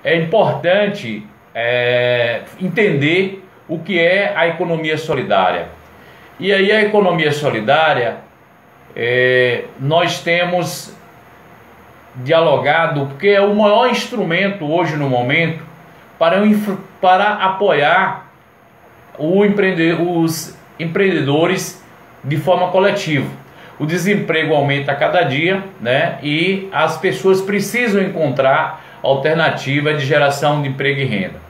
é importante entender o que é a economia solidária. E aí a economia solidária, nós temos dialogado, porque é o maior instrumento hoje no momento para apoiar os empreendedores de forma coletiva. O desemprego aumenta a cada dia, né? E as pessoas precisam encontrar alternativa de geração de emprego e renda.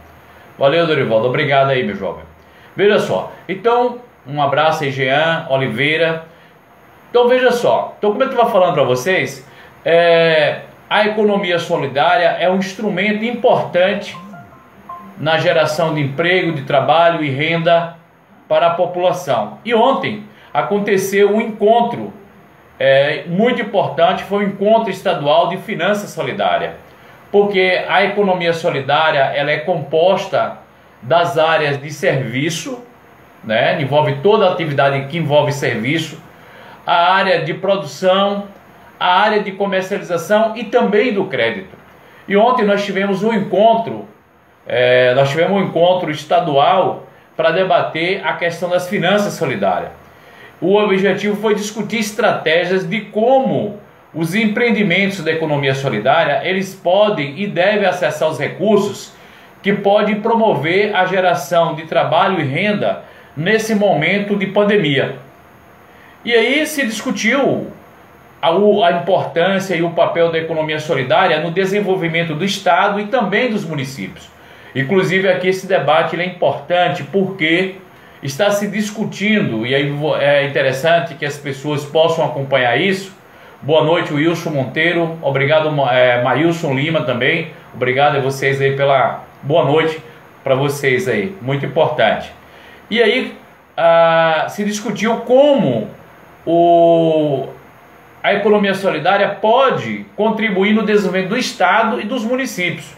Valeu, Dorivaldo, obrigado aí, meu jovem. Veja só, então, um abraço aí, Jean Oliveira. Então, veja só, então, como eu estava falando para vocês, a economia solidária é um instrumento importante na geração de emprego, de trabalho e renda para a população. E ontem aconteceu um encontro muito importante, foi o encontro estadual de finanças solidárias, porque a economia solidária ela é composta das áreas de serviço, né? Envolve toda a atividade que envolve serviço, a área de produção, a área de comercialização e também do crédito. E ontem nós tivemos um encontro, estadual para debater a questão das finanças solidárias. O objetivo foi discutir estratégias de como os empreendimentos da economia solidária eles podem e devem acessar os recursos que podem promover a geração de trabalho e renda nesse momento de pandemia. E aí se discutiu a importância e o papel da economia solidária no desenvolvimento do Estado e também dos municípios. Inclusive aqui esse debate ele é importante porque está se discutindo, e aí é interessante que as pessoas possam acompanhar isso. Boa noite, Wilson Monteiro, obrigado, Maílson Lima também, obrigado a vocês aí pela boa noite para vocês aí, muito importante. E aí se discutiu como a economia solidária pode contribuir no desenvolvimento do Estado e dos municípios.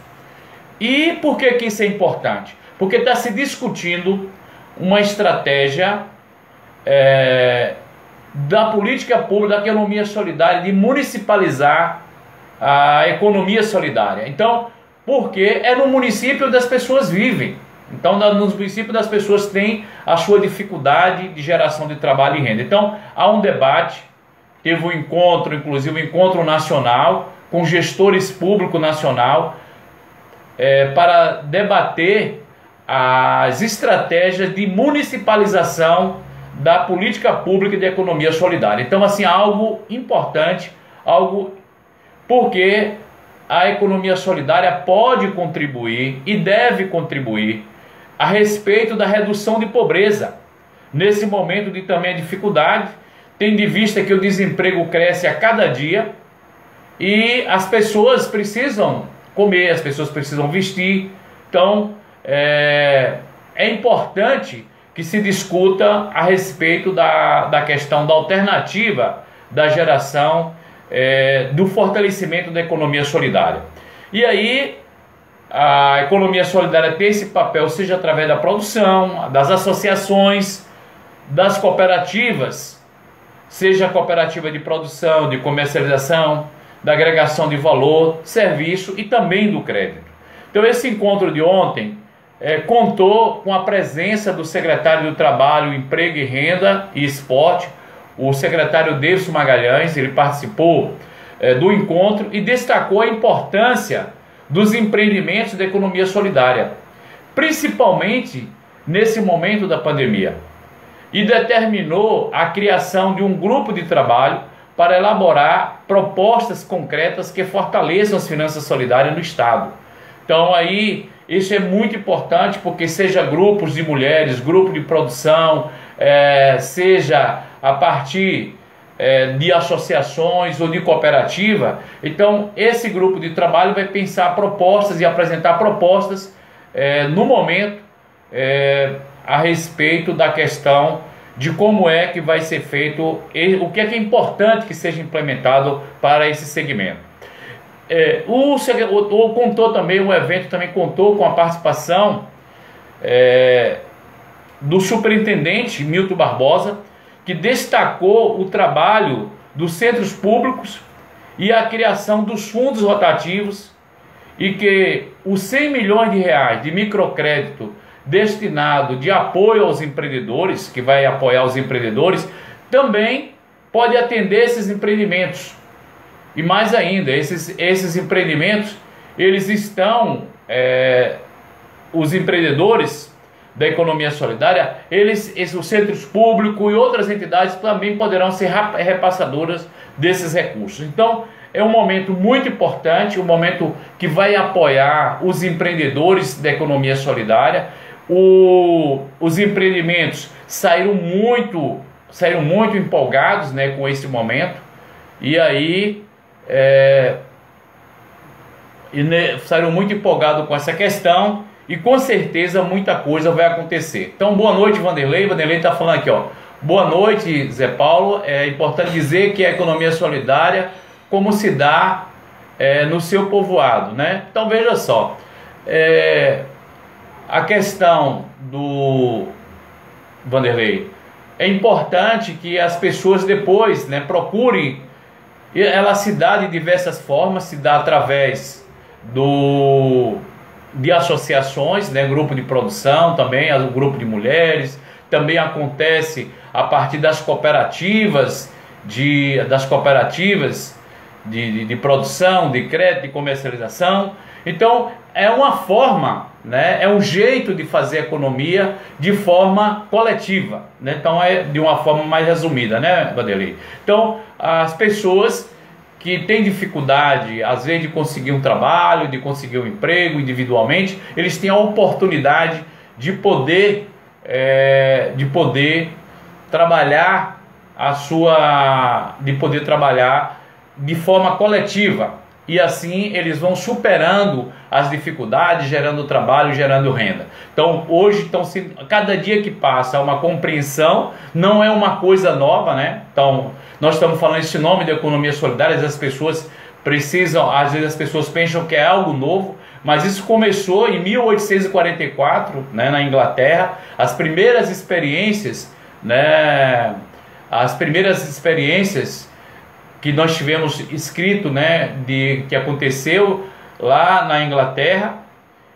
E por que isso é importante? Porque está se discutindo uma estratégia da política pública da economia solidária de municipalizar a economia solidária. Então, porque é no município onde as pessoas vivem. Então, nos municípios das pessoas têm a sua dificuldade de geração de trabalho e renda. Então, há um debate, teve um encontro, inclusive um encontro nacional, com gestores públicos nacional, para debater as estratégias de municipalização da política pública de economia solidária. Então, assim, algo importante, porque a economia solidária pode contribuir e deve contribuir a respeito da redução de pobreza. Nesse momento de também dificuldade, tendo em vista que o desemprego cresce a cada dia e as pessoas precisam comer, as pessoas precisam vestir. Então, é importante que se discuta a respeito da questão da alternativa da geração, do fortalecimento da economia solidária. E aí, a economia solidária tem esse papel, seja através da produção, das associações, das cooperativas, seja a cooperativa de produção, de comercialização, da agregação de valor, serviço e também do crédito. Então esse encontro de ontem contou com a presença do secretário do Trabalho, Emprego e Renda e Esporte, o secretário Davidson Magalhães. Ele participou do encontro e destacou a importância dos empreendimentos da economia solidária, principalmente nesse momento da pandemia, e determinou a criação de um grupo de trabalho para elaborar propostas concretas que fortaleçam as finanças solidárias no Estado. Então aí, isso é muito importante, porque seja grupos de mulheres, grupo de produção, seja a partir de associações ou de cooperativa, então esse grupo de trabalho vai pensar propostas e apresentar propostas no momento a respeito da questão de como é que vai ser feito, o que é importante que seja implementado para esse segmento. Contou também, o evento também contou com a participação do superintendente Milton Barbosa, que destacou o trabalho dos centros públicos e a criação dos fundos rotativos e que os 100 milhões de reais de microcrédito destinado de apoio aos empreendedores, que vai apoiar os empreendedores, também pode atender esses empreendimentos. E mais ainda, esses empreendimentos, eles estão, os empreendedores da economia solidária, os centros públicos e outras entidades também poderão ser repassadoras desses recursos. Então, é um momento muito importante, um momento que vai apoiar os empreendedores da economia solidária. Os empreendimentos saíram muito empolgados, né, com esse momento, e aí saíram muito empolgados com essa questão, e com certeza muita coisa vai acontecer. Então, boa noite, Vanderlei. Vanderlei está falando aqui, ó. Boa noite, Zé Paulo. É importante dizer que a economia solidária, como se dá no seu povoado, né? Então, veja só, a questão do Vanderlei, é importante que as pessoas depois, né, procurem. Ela se dá de diversas formas, se dá através de associações, né, grupo de produção, também o grupo de mulheres, também acontece a partir das cooperativas de produção, de crédito, de comercialização. Então é uma forma, né, é um jeito de fazer economia de forma coletiva, né? Então é de uma forma mais resumida, né, Vanderlei? Então as pessoas que têm dificuldade, às vezes, de conseguir um trabalho, de conseguir um emprego individualmente, eles têm a oportunidade de poder trabalhar de forma coletiva, e assim eles vão superando as dificuldades, gerando trabalho, gerando renda. Então hoje, cada dia que passa, uma compreensão, não é uma coisa nova, né? Então nós estamos falando esse nome de economia solidária, as pessoas precisam, às vezes as pessoas pensam que é algo novo, mas isso começou em 1844, né, na Inglaterra. As primeiras experiências, né, que nós tivemos escrito, né, que aconteceu lá na Inglaterra,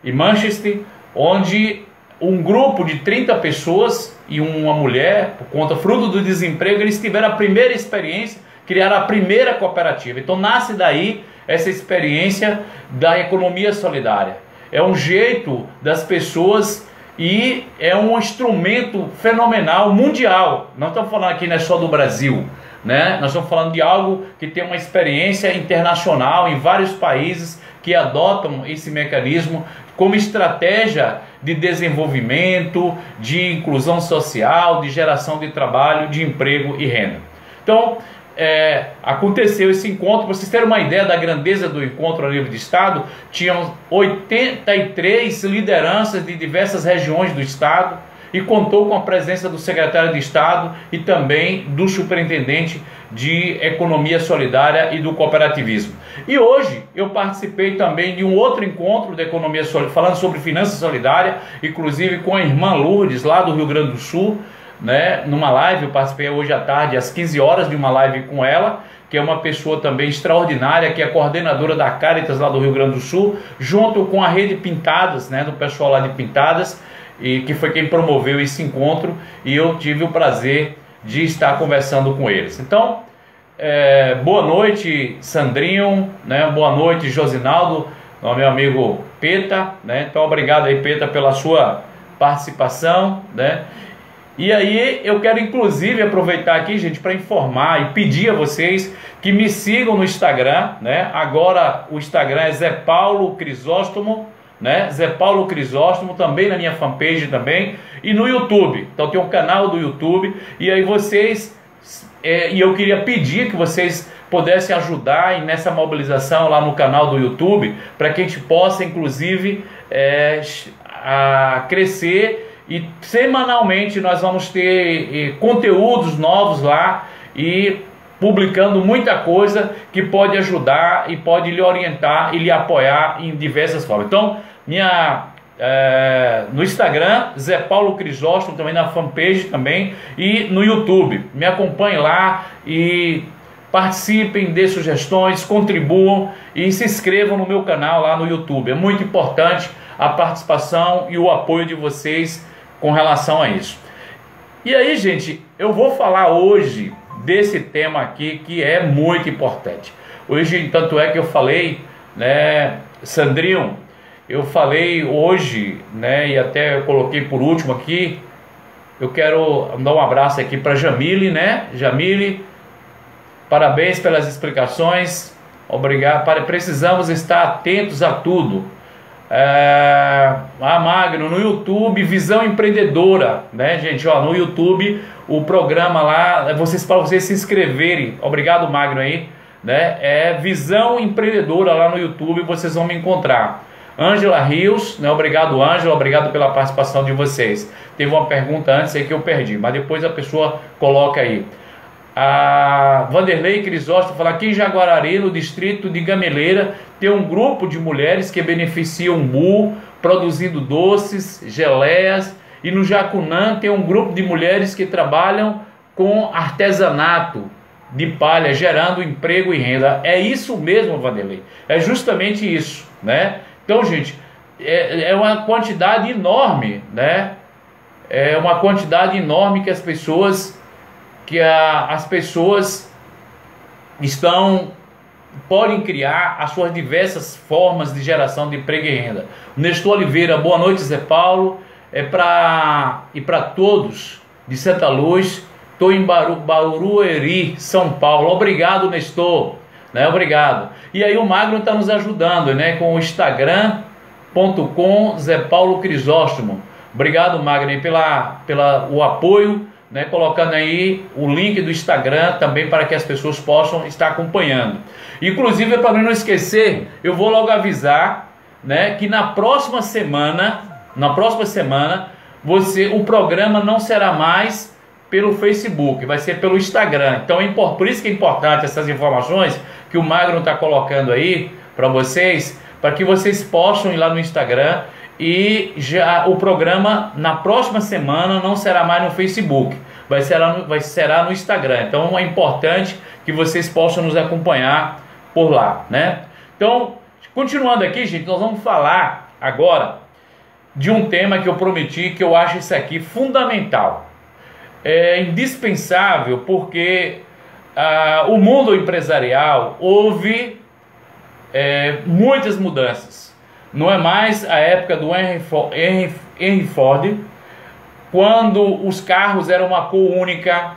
em Manchester, onde um grupo de 30 pessoas e uma mulher, por conta fruto do desemprego, eles tiveram a primeira experiência, criaram a primeira cooperativa. Então nasce daí essa experiência da economia solidária. É um jeito das pessoas e é um instrumento fenomenal, mundial. Não estamos falando aqui, não é só do Brasil, né? Nós estamos falando de algo que tem uma experiência internacional em vários países que adotam esse mecanismo como estratégia de desenvolvimento, de inclusão social, de geração de trabalho, de emprego e renda. Então, aconteceu esse encontro. Para vocês terem uma ideia da grandeza do encontro a nível de estado, tinham 83 lideranças de diversas regiões do estado, e contou com a presença do secretário de Estado e também do superintendente de Economia Solidária e do Cooperativismo. E hoje eu participei também de um outro encontro de Economia Solidária, falando sobre finança solidária, inclusive com a irmã Lourdes, lá do Rio Grande do Sul, né, numa live. Eu participei hoje à tarde, às 15 horas, de uma live com ela, que é uma pessoa também extraordinária, que é coordenadora da Caritas lá do Rio Grande do Sul, junto com a Rede Pintadas, né, do pessoal lá de Pintadas, e que foi quem promoveu esse encontro, e eu tive o prazer de estar conversando com eles. Então, boa noite, Sandrinho, né? Boa noite, Josinaldo, meu amigo Peta, né? Então, obrigado aí, Peta, pela sua participação, né? E aí eu quero inclusive aproveitar aqui, gente, para informar e pedir a vocês que me sigam no Instagram, né? Agora o Instagram é Zé Paulo Crisóstomo, né? Zé Paulo Crisóstomo, também na minha fanpage também, e no YouTube. Então tem um canal do YouTube, e aí vocês, e eu queria pedir que vocês pudessem ajudar nessa mobilização lá no canal do YouTube, para que a gente possa inclusive a crescer, e semanalmente nós vamos ter conteúdos novos lá, e publicando muita coisa que pode ajudar e pode lhe orientar e lhe apoiar em diversas formas. Então, no Instagram, Zé Paulo Crisóstomo, também na fanpage também, e no YouTube. Me acompanhe lá e participem, dê sugestões, contribuam e se inscrevam no meu canal lá no YouTube. É muito importante a participação e o apoio de vocês com relação a isso. E aí, gente, eu vou falar hoje desse tema aqui que é muito importante. Hoje, tanto é que eu falei, né, Sandrinho, eu falei hoje, né, e até eu coloquei por último aqui, eu quero dar um abraço aqui para Jamile, né? Jamile, parabéns pelas explicações, obrigado. Precisamos estar atentos a tudo. Magno, no YouTube, Visão Empreendedora, né, gente? Ó, no YouTube, o programa lá, para vocês se inscreverem. Obrigado, Magno, aí, né? É Visão Empreendedora lá no YouTube, vocês vão me encontrar. Ângela Rios, né? Obrigado, Ângela, obrigado pela participação de vocês. Teve uma pergunta antes aí que eu perdi, mas depois a pessoa coloca aí. A Vanderlei Crisóstomo fala: aqui em Jaguarari, no distrito de Gameleira, tem um grupo de mulheres que beneficiam o MU, produzindo doces, geleias, e no Jacunã tem um grupo de mulheres que trabalham com artesanato de palha, gerando emprego e renda. É isso mesmo, Vanderlei, é justamente isso, né? Então, gente, é uma quantidade enorme, né? É uma quantidade enorme que as pessoas podem criar as suas diversas formas de geração de emprego e renda. Nestor Oliveira, boa noite, Zé Paulo. E para todos de Santa Luz, estou em Barueri, São Paulo. Obrigado, Nestor, né? Obrigado. E aí o Magno está nos ajudando, né? Com o Instagram.com Zé Paulo Crisóstomo. Obrigado, Magno, pelo apoio, né, colocando aí o link do Instagram também para que as pessoas possam estar acompanhando. Inclusive, para não esquecer, eu vou logo avisar, né, que na próxima semana o programa não será mais pelo Facebook, vai ser pelo Instagram. Então por isso que é importante essas informações que o Magno está colocando aí para vocês, para que vocês possam ir lá no Instagram. E já o programa na próxima semana não será mais no Facebook, será no Instagram. Então é importante que vocês possam nos acompanhar por lá, né? Então, continuando aqui, gente, nós vamos falar agora de um tema que eu prometi, que eu acho isso aqui fundamental. É indispensável porque o mundo empresarial houve muitas mudanças. Não é mais a época do Henry Ford, quando os carros eram uma cor única,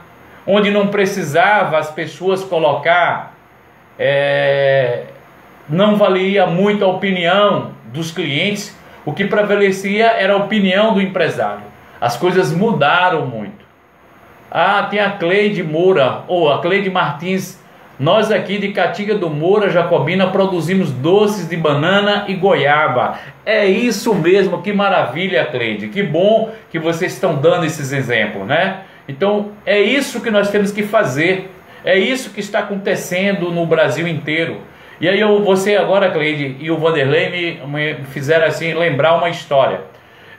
onde não precisava as pessoas colocar, não valia muito a opinião dos clientes, o que prevalecia era a opinião do empresário. As coisas mudaram muito. Tem a Cleide Moura, ou a Cleide Martins. Nós aqui de Catinga do Moura, Jacobina, produzimos doces de banana e goiaba. É isso mesmo, que maravilha, Cleide. Que bom que vocês estão dando esses exemplos, né? Então, é isso que nós temos que fazer. É isso que está acontecendo no Brasil inteiro. E aí você agora, Cleide, e o Vanderlei me fizeram assim lembrar uma história.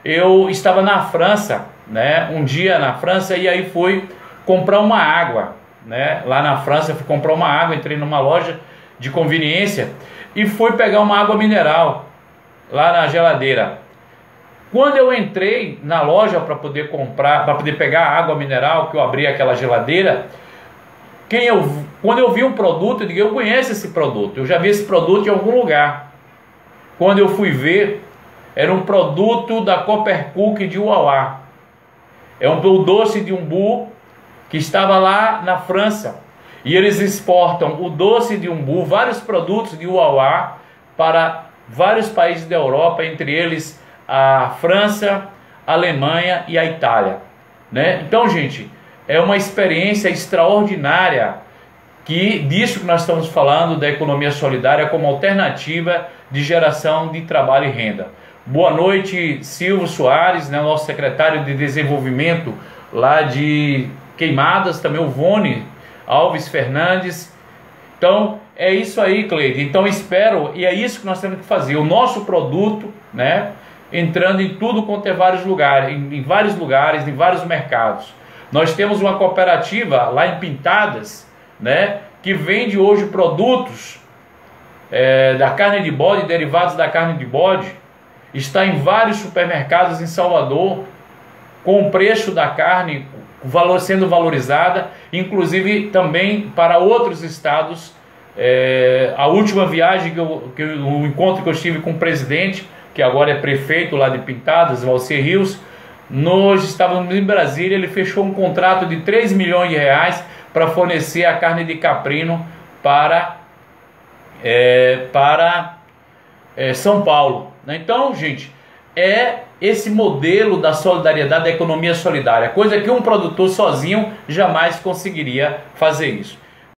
Eu estava na França, né? Um dia na França, e aí fui comprar uma água. Né? Lá na França eu fui comprar uma água, entrei numa loja de conveniência e fui pegar uma água mineral lá na geladeira. Quando eu entrei na loja para poder comprar, para poder pegar a água mineral, que eu abri aquela geladeira, quando eu vi um produto, eu digo: eu conheço esse produto, eu já vi esse produto em algum lugar. Quando eu fui ver, era um produto da Coopercook de Uauá. É um doce de umbu que estava lá na França, e eles exportam o doce de umbu, vários produtos de Uauá, para vários países da Europa, entre eles a França, a Alemanha e a Itália, né? Então, gente, é uma experiência extraordinária disso que nós estamos falando, da economia solidária como alternativa de geração de trabalho e renda. Boa noite, Silvio Soares, né, nosso secretário de desenvolvimento lá de Queimadas, também o Vone Alves Fernandes. Então é isso aí, Cleide. Então espero, e é isso que nós temos que fazer, o nosso produto, né, entrando em tudo quanto é vários lugares, em vários lugares, em vários mercados. Nós temos uma cooperativa lá em Pintadas, né, que vende hoje produtos da carne de bode, derivados da carne de bode, está em vários supermercados em Salvador, com o preço da carne sendo valorizada, inclusive também para outros estados. A última viagem, o encontro que eu estive com o presidente, que agora é prefeito lá de Pintadas, Valcir Rios, nós estávamos em Brasília. Ele fechou um contrato de 3 milhões de reais para fornecer a carne de caprino para São Paulo. Então, gente, é esse modelo da solidariedade, da economia solidária, coisa que um produtor sozinho jamais conseguiria fazer isso.